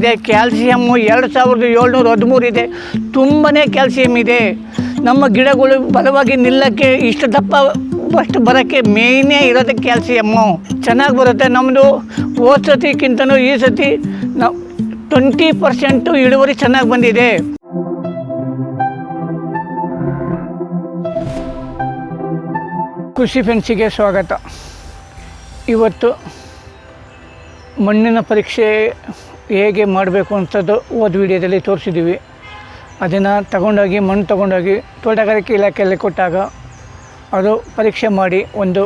ಇದೆ. ಕ್ಯಾಲ್ಸಿಯಮ್ಮು 2713 ಇದೆ. ತುಂಬಾ ಕ್ಯಾಲ್ಸಿಯಮ್ ಇದೆ. ನಮ್ಮ ಗಿಡಗಳು ಬಲವಾಗಿ ನಿಲ್ಲಕ್ಕೆ ಇಷ್ಟು ದಪ್ಪ ಅಷ್ಟು ಬರೋಕ್ಕೆ ಮೇಯ್ನೇ ಇರೋದು ಕ್ಯಾಲ್ಸಿಯಮ್ಮು. ಚೆನ್ನಾಗಿ ಬರುತ್ತೆ. ನಮ್ಮದು ಹೋದ ಸತಿಗಿಂತನೂ ಈ ಸತಿ ನಾವು 20% ಇಳುವರಿ ಚೆನ್ನಾಗಿ ಬಂದಿದೆ. ಕೃಷಿ ಫೆನ್ಸಿಗೆ ಸ್ವಾಗತ. ಇವತ್ತು ಮಣ್ಣಿನ ಪರೀಕ್ಷೆ ಹೇಗೆ ಮಾಡಬೇಕು ಅಂತದ್ದು ಹೋದ ವಿಡಿಯೋದಲ್ಲಿ ತೋರಿಸಿದ್ದೀವಿ. ಅದನ್ನು ತಗೊಂಡೋಗಿ ಮಣ್ಣು ತಗೊಂಡೋಗಿ ತೋಟಗಾರಿಕೆ ಇಲಾಖೆಯಲ್ಲಿ ಕೊಟ್ಟಾಗ ಅದು ಪರೀಕ್ಷೆ ಮಾಡಿ ಒಂದು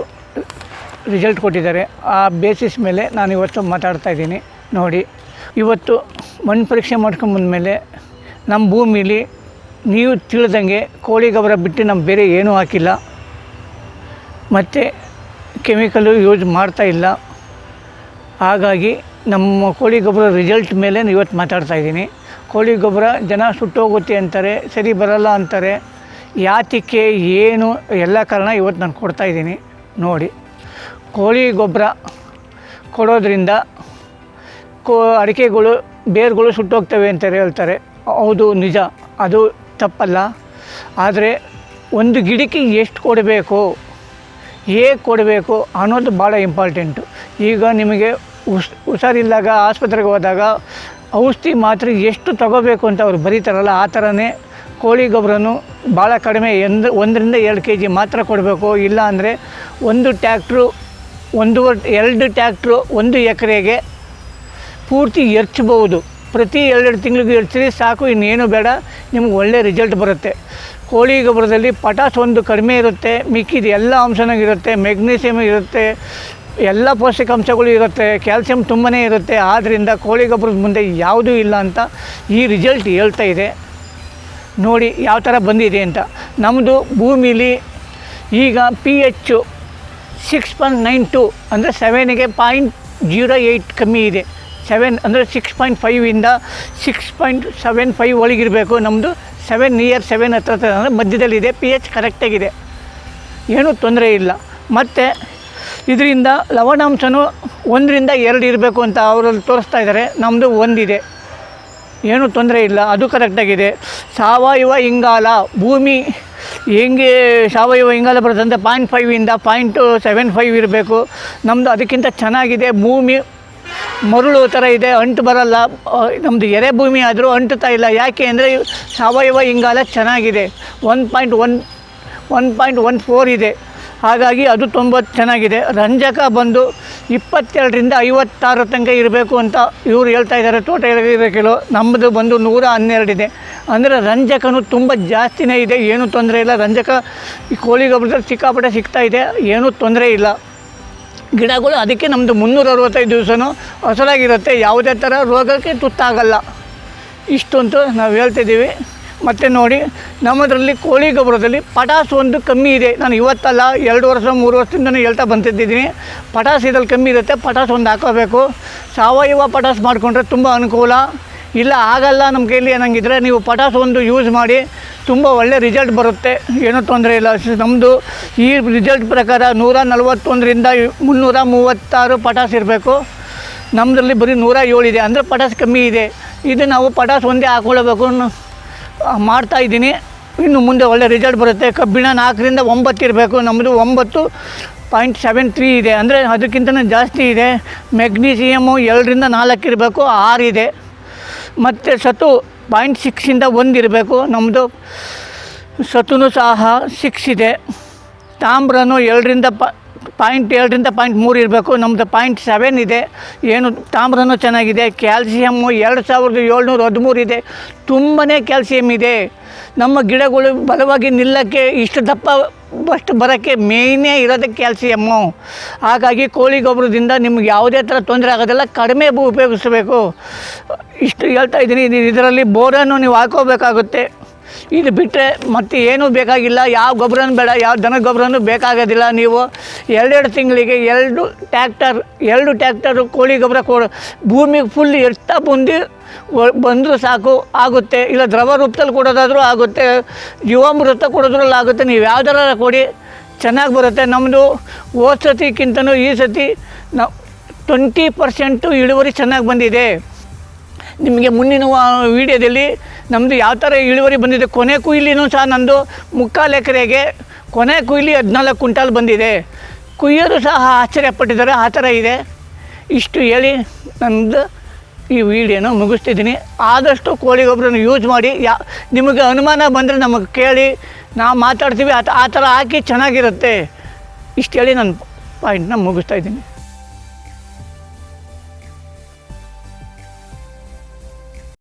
ರಿಸಲ್ಟ್ ಕೊಟ್ಟಿದ್ದಾರೆ. ಆ ಬೇಸಿಸ್ ಮೇಲೆ ನಾನು ಇವತ್ತು ಮಾತಾಡ್ತಾಯಿದ್ದೀನಿ. ನೋಡಿ, ಇವತ್ತು ಮಣ್ಣು ಪರೀಕ್ಷೆ ಮಾಡ್ಕೊಂಬಂದಮೇಲೆ ನಮ್ಮ ಭೂಮಿಲಿ ನೀವು ತಿಳಿದಂಗೆ ಕೋಳಿ ಗೊಬ್ಬರ ಬಿಟ್ಟು ನಮ್ಮ ಬೇರೆ ಏನೂ ಹಾಕಿಲ್ಲ, ಮತ್ತು ಕೆಮಿಕಲು ಯೂಸ್ ಮಾಡ್ತಾಯಿಲ್ಲ. ಹಾಗಾಗಿ ನಮ್ಮ ಕೋಳಿ ಗೊಬ್ಬರ ರಿಸಲ್ಟ್ ಮೇಲೆ ಇವತ್ತು ಮಾತಾಡ್ತಾಯಿದ್ದೀನಿ. ಕೋಳಿ ಗೊಬ್ಬರ ಜನ ಸುಟ್ಟೋಗುತ್ತೆ ಅಂತಾರೆ, ಸರಿ ಬರಲ್ಲ ಅಂತಾರೆ. ಯಾತಕ್ಕೆ ಏನು ಎಲ್ಲ ಕಾರಣ ಇವತ್ತು ನಾನು ಕೊಡ್ತಾಯಿದ್ದೀನಿ. ನೋಡಿ, ಕೋಳಿ ಗೊಬ್ಬರ ಕೊಡೋದ್ರಿಂದ ಅಡಿಕೆಗಳು ಬೇರುಗಳು ಸುಟ್ಟೋಗ್ತವೆ ಅಂತಾರೆ ಹೇಳ್ತಾರೆ. ಹೌದು, ನಿಜ, ಅದು ತಪ್ಪಲ್ಲ. ಆದರೆ ಒಂದು ಗಿಡಕ್ಕೆ ಎಷ್ಟು ಕೊಡಬೇಕು, ಹೇಗೆ ಕೊಡಬೇಕು ಅನ್ನೋದು ಭಾಳ ಇಂಪಾರ್ಟೆಂಟು. ಈಗ ನಿಮಗೆ ಹುಷಾರಿಲ್ದಾಗ ಆಸ್ಪತ್ರೆಗೆ ಹೋದಾಗ ಔಷಧಿ ಮಾತ್ರ ಎಷ್ಟು ತಗೋಬೇಕು ಅಂತ ಅವ್ರು ಬರೀತಾರಲ್ಲ, ಆ ಥರನೇ ಕೋಳಿ ಗೊಬ್ಬರನೂ ಭಾಳ ಕಡಿಮೆ 1ರಿಂದ 2 kg ಮಾತ್ರ ಕೊಡಬೇಕು. ಇಲ್ಲ ಅಂದರೆ 1 ಟ್ಯಾಕ್ಟ್ರು 2 ಟ್ಯಾಕ್ಟ್ರು 1 ಎಕರೆಗೆ ಪೂರ್ತಿ ಎರ್ಚ್ಬೋದು. ಪ್ರತಿ 2 ತಿಂಗಳಿಗೆ ಎರ್ಚಿದ್ರೆ ಸಾಕು, ಇನ್ನೇನು ಬೇಡ, ನಿಮ್ಗೆ ಒಳ್ಳೆ ರಿಸಲ್ಟ್ ಬರುತ್ತೆ. ಕೋಳಿ ಗೊಬ್ಬರದಲ್ಲಿ ಪಟಾಸ್ ಒಂದು ಕಡಿಮೆ ಇರುತ್ತೆ, ಮಿಕ್ಕಿದ ಎಲ್ಲ ಅಂಶನಾಗಿರುತ್ತೆ. ಮೆಗ್ನೀಷಿಯಮ್ ಇರುತ್ತೆ, ಎಲ್ಲ ಪೌಷ್ಟಿಕಾಂಶಗಳು ಇರುತ್ತೆ, ಕ್ಯಾಲ್ಸಿಯಂ ತುಂಬಾ ಇರುತ್ತೆ. ಆದ್ದರಿಂದ ಕೋಳಿ ಗೊಬ್ಬರದ ಮುಂದೆ ಯಾವುದೂ ಇಲ್ಲ ಅಂತ ಈ ರಿಸಲ್ಟ್ ಹೇಳ್ತಾ ಇದೆ. ನೋಡಿ ಯಾವ ಥರ ಬಂದಿದೆ ಅಂತ. ನಮ್ಮದು ಭೂಮಿಲಿ ಈಗ pH 6.92 ಅಂದರೆ 7ಗೆ 0.08 ಕಮ್ಮಿ ಇದೆ. 7 ಅಂದರೆ 6.5ಇಂದ 6.75 ಒಳಗಿರಬೇಕು. ನಮ್ಮದು 7 ನಿಯರ್ 7 ಹತ್ರ ಅಂದರೆ ಮಧ್ಯದಲ್ಲಿದೆ. pH ಕರೆಕ್ಟಾಗಿದೆ, ಏನೂ ತೊಂದರೆ ಇಲ್ಲ. ಮತ್ತು ಇದರಿಂದ ಲವಣಾಂಶನೂ 1ರಿಂದ 2 ಇರಬೇಕು ಅಂತ ಅವರಲ್ಲಿ ತೋರಿಸ್ತಾ ಇದ್ದಾರೆ. ನಮ್ಮದು 1 ಇದೆ, ಏನೂ ತೊಂದರೆ ಇಲ್ಲ, ಅದು ಕರೆಕ್ಟಾಗಿದೆ. ಸಾವಯವ ಇಂಗಾಲ ಭೂಮಿ ಹೆಂಗೆ ಸಾವಯವ ಇಂಗಾಲ ಬರುತ್ತೆ ಅಂದರೆ 0.5ಇಂದ 0.75 ಇರಬೇಕು. ನಮ್ಮದು ಅದಕ್ಕಿಂತ ಚೆನ್ನಾಗಿದೆ. ಭೂಮಿ ಮರಳು ಥರ ಇದೆ, ಅಂಟು ಬರಲ್ಲ. ನಮ್ಮದು ಎರೆ ಭೂಮಿ ಆದರೂ ಅಂಟುತ್ತಾ ಇಲ್ಲ. ಯಾಕೆ ಅಂದರೆ ಸಾವಯವ ಇಂಗಾಲ ಚೆನ್ನಾಗಿದೆ. 1.14 ಇದೆ, ಹಾಗಾಗಿ ಅದು ತುಂಬ ಚೆನ್ನಾಗಿದೆ. ರಂಜಕ ಬಂದು 22ರಿಂದ 56 ತನಕ ಇರಬೇಕು ಅಂತ ಇವರು ಹೇಳ್ತಾ ಇದ್ದಾರೆ ತೋಟ ಇಲಾಖೆಗಳು. ನಮ್ಮದು ಬಂದು 112 ಇದೆ. ಅಂದರೆ ರಂಜಕನೂ ತುಂಬ ಜಾಸ್ತಿನೇ ಇದೆ, ಏನೂ ತೊಂದರೆ ಇಲ್ಲ. ರಂಜಕ ಈ ಕೋಳಿ ಗೊಬ್ಬರದಲ್ಲಿ ಸಿಕ್ಕಾಪಟ್ಟೆ ಸಿಗ್ತಾ ಇದೆ, ಏನೂ ತೊಂದರೆ ಇಲ್ಲ. ಗಿಡಗಳು ಅದಕ್ಕೆ ನಮ್ಮದು 365 ದಿವಸನೂ ಹಸರಾಗಿರುತ್ತೆ, ಯಾವುದೇ ಥರ ರೋಗಕ್ಕೆ ತುತ್ತಾಗಲ್ಲ. ಇಷ್ಟಂತೂ ನಾವು ಹೇಳ್ತಿದ್ದೀವಿ. ಮತ್ತು ನೋಡಿ, ನಮ್ಮದರಲ್ಲಿ ಕೋಳಿ ಗೊಬ್ಬರದಲ್ಲಿ ಪಟಾಸ್ ಒಂದು ಕಮ್ಮಿ ಇದೆ. ನಾನು ಇವತ್ತಲ್ಲ 2 ವರ್ಷ 3 ವರ್ಷದಿಂದಲೂ ಹೇಳ್ತಾ ಬಂತಿದ್ದೀನಿ. ಪಟಾಸ್ ಇದ್ರಲ್ಲಿ ಕಮ್ಮಿ ಇರುತ್ತೆ, ಪಟಾಸ್ ಒಂದು ಹಾಕೋಬೇಕು. ಸಾವಯವ ಪಟಾಸ್ ಮಾಡಿಕೊಂಡ್ರೆ ತುಂಬ ಅನುಕೂಲ. ಇಲ್ಲ ಆಗಲ್ಲ ನಮ್ಮ ಕೈಲಿ ಅನ್ನಂಗಿದ್ರೆ ನೀವು ಪಟಾಸ್ ಒಂದು ಯೂಸ್ ಮಾಡಿ, ತುಂಬ ಒಳ್ಳೆ ರಿಸಲ್ಟ್ ಬರುತ್ತೆ, ಏನೂ ತೊಂದರೆ ಇಲ್ಲ. ನಮ್ಮದು ಈ ರಿಸಲ್ಟ್ ಪ್ರಕಾರ 141ರಿಂದ 336 ಪಟಾಸ್ ಇರಬೇಕು. ನಮ್ಮದ್ರಲ್ಲಿ ಬರೀ 107 ಇದೆ, ಅಂದರೆ ಪಟಾಸ್ ಕಮ್ಮಿ ಇದೆ. ಇದು ನಾವು ಪಟಾಸ್ ಒಂದೇ ಹಾಕ್ಕೊಳ್ಬೇಕು ಮಾಡ್ತಾಯಿದ್ದೀನಿ. ಇನ್ನು ಮುಂದೆ ಒಳ್ಳೆ ರಿಸಲ್ಟ್ ಬರುತ್ತೆ. ಕಬ್ಬಿಣ 4ರಿಂದ 9 ಇರಬೇಕು. ನಮ್ಮದು 9.73 ಇದೆ, ಅಂದರೆ ಅದಕ್ಕಿಂತಲೂ ಜಾಸ್ತಿ ಇದೆ. ಮೆಗ್ನೀಷಿಯಮು 2ರಿಂದ 4 ಇರಬೇಕು, 6 ಇದೆ. ಮತ್ತು ಸತು 0.6ಇಂದ 1 ಇರಬೇಕು. ನಮ್ಮದು ಸತುನೂ ಸಹ 6 ಇದೆ. ತಾಮ್ರನೂ 2ರಿಂದ 0.3 ಇರಬೇಕು. ನಮ್ಮದು 0.7 ಇದೆ. ಏನು ತಾಮ್ರನೂ ಚೆನ್ನಾಗಿದೆ. ಕ್ಯಾಲ್ಸಿಯಮ್ಮು 2713 ಇದೆ. ತುಂಬಾ ಕ್ಯಾಲ್ಸಿಯಮ್ ಇದೆ. ನಮ್ಮ ಗಿಡಗಳು ಬಲವಾಗಿ ನಿಲ್ಲಕ್ಕೆ ಇಷ್ಟು ದಪ್ಪ ಅಷ್ಟು ಬರೋಕ್ಕೆ ಮೇಯ್ನೇ ಇರೋದು ಕ್ಯಾಲ್ಸಿಯಮ್ಮು. ಹಾಗಾಗಿ ಕೋಳಿ ಗೊಬ್ಬರದಿಂದ ನಿಮ್ಗೆ ಯಾವುದೇ ಥರ ತೊಂದರೆ ಆಗೋದಿಲ್ಲ, ಕಡಿಮೆ ಉಪಯೋಗಿಸಬೇಕು. ಇಷ್ಟು ಹೇಳ್ತಾ ಇದ್ದೀನಿ. ಇದರಲ್ಲಿ ಬೋರನ್ನು ನೀವು ಹಾಕೋಬೇಕಾಗುತ್ತೆ. ಇದು ಬಿಟ್ಟರೆ ಮತ್ತೆ ಏನೂ ಬೇಕಾಗಿಲ್ಲ. ಯಾವ ಗೊಬ್ಬರನೂ ಬೇಡ, ಯಾವ ದನ ಗೊಬ್ಬರನೂ ಬೇಕಾಗೋದಿಲ್ಲ. ನೀವು 2 ತಿಂಗಳಿಗೆ 2 ಟ್ಯಾಕ್ಟರು ಕೋಳಿ ಗೊಬ್ಬರ ಭೂಮಿಗೆ ಫುಲ್ ಎರ್ತಾ ಬಂದರೂ ಸಾಕು, ಆಗುತ್ತೆ. ಇಲ್ಲ ದ್ರವ ರೂಪದಲ್ಲಿ ಕೊಡೋದಾದರೂ ಆಗುತ್ತೆ, ಜೀವಾಮೃತ ಕೊಡೋದ್ರಲ್ಲಿ ಆಗುತ್ತೆ. ನೀವು ಯಾವ್ದಾರ ಕೊಡಿ, ಚೆನ್ನಾಗಿ ಬರುತ್ತೆ. ನಮ್ಮದು ಹೋದ ಸತಿಗಿಂತನೂ ಈ ಸತಿ ನಾವು 20% ಇಳುವರಿ ಚೆನ್ನಾಗಿ ಬಂದಿದೆ. ನಿಮಗೆ ಮುಂದಿನ ವೀಡಿಯೋದಲ್ಲಿ ನಮ್ಮದು ಯಾವ ಥರ ಇಳುವರಿ ಬಂದಿದೆ. ಕೊನೆ ಕುಯ್ಲಿನೂ ಸಹ ನಂದು 3/4 ಎಕರೆಗೆ ಕೊನೆ ಕುಯ್ಲಿ 14 ಕ್ವಿಂಟಾಲ್ ಬಂದಿದೆ. ಕುಯ್ಯೋರು ಸಹ ಆಶ್ಚರ್ಯಪಟ್ಟಿದ್ದಾರೆ. ಆ ಥರ ಇದೆ. ಇಷ್ಟು ಹೇಳಿ ನಮ್ಮದು ಈ ವಿಡಿಯೋನ ಮುಗಿಸ್ತಿದ್ದೀನಿ. ಆದಷ್ಟು ಕೋಳಿ ಗೊಬ್ಬರನ ಯೂಸ್ ಮಾಡಿ. ನಿಮಗೆ ಅನುಮಾನ ಬಂದರೆ ನಮಗೆ ಕೇಳಿ, ನಾವು ಮಾತಾಡ್ತೀವಿ. ಆ ಥರ ಹಾಕಿ ಚೆನ್ನಾಗಿರುತ್ತೆ. ಇಷ್ಟು ಹೇಳಿ ನನ್ನ ಪಾಯಿಂಟ್ನ ಮುಗಿಸ್ತಾಯಿದ್ದೀನಿ.